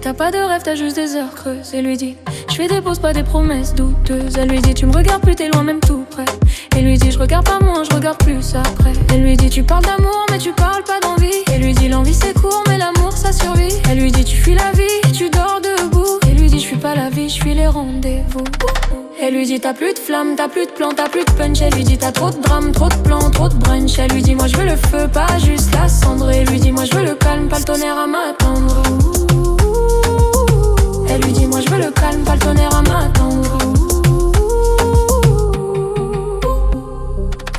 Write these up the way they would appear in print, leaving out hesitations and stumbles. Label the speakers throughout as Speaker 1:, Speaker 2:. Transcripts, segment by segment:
Speaker 1: t'as pas de rêve, t'as juste des heures creuses. Elle lui dit, je fais des pauses, pas des promesses douteuses. Elle lui dit, tu me regardes plus, t'es loin, même tout près. Elle lui dit, je regarde pas moins, je regarde plus après. Elle lui dit, tu parles d'amour, mais tu parles pas d'envie. Elle lui dit, l'envie c'est court, mais l'amour ça survit. Elle lui dit, tu fuis la vie, tu dors debout. Elle lui dit, je fuis pas la vie, je fuis les rendez-vous. Elle lui dit, t'as plus de flamme, t'as plus de plan, t'as plus de punch. Elle lui dit, t'as trop de drame, trop de plans, trop de brunch. Elle lui dit, moi je veux le feu, pas juste la cendre. Elle lui dit, moi je veux le calme, pas le tonnerre à m'attendre. Elle lui dit, moi je veux le calme, pas le tonnerre à m'attendre.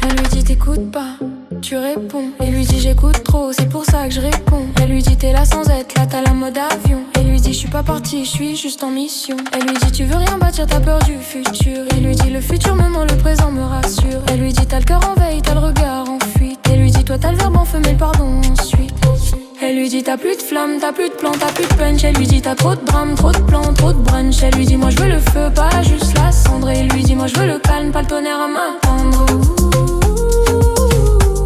Speaker 1: Elle lui dit, t'écoutes pas, tu réponds. Elle lui dit, j'écoute trop, c'est pour ça que je réponds. Elle lui dit, t'es là sans être là, t'as la mode avion. Elle lui dit, je suis pas partie, je suis juste en mission. Elle lui dit, tu veux rien bâtir, t'as peur du futur. Il lui dit, le futur me ment, le présent me rassure. Elle lui dit, t'as le cœur en veille, t'as le regard en fuite. Elle lui dit, toi t'as le verbe en feu, mais le pardon ensuite. Elle lui dit, t'as plus de flamme, t'as plus de plan, t'as plus de punch. Elle lui dit, t'as trop de drame, trop de plans, trop de brunch. Elle lui dit, moi je veux le feu, pas juste la cendre. Elle lui dit, moi je veux le calme, pas le tonnerre à m'attendre.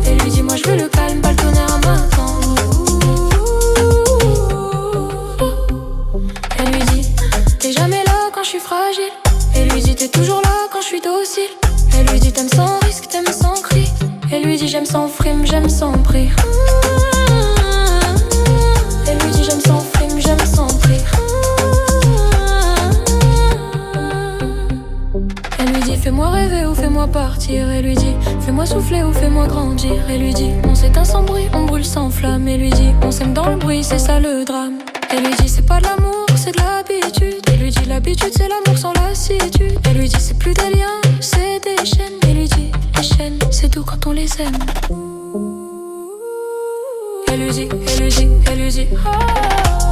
Speaker 1: Elle lui dit, moi je veux le calme, pas le tonnerre à m'attendre. Elle lui dit, t'es jamais là quand je suis fragile. Elle lui dit, t'es toujours là quand je suis docile. Elle lui dit, t'aimes sans risque, t'aimes sans cri. Elle lui dit, j'aime sans frime, j'aime sans prix. Elle lui dit, j'aime sans frime, j'aime sans prix. Elle lui dit, fais-moi rêver ou fais-moi partir. Elle lui dit, fais-moi souffler ou fais-moi grandir. Elle lui dit, on s'éteint sans bruit, on brûle sans flamme. Elle lui dit, on s'aime dans le bruit, c'est ça le drame. Elle lui dit, c'est pas de l'amour, c'est de l'habitude. Elle lui dit, l'habitude c'est l'amour sans lassitude. Elle lui dit, c'est plus des liens, c'est des chaînes. Elle lui dit, les chaînes, c'est doux quand on les aime. Elle lui dit, elle lui dit, elle lui dit, oh.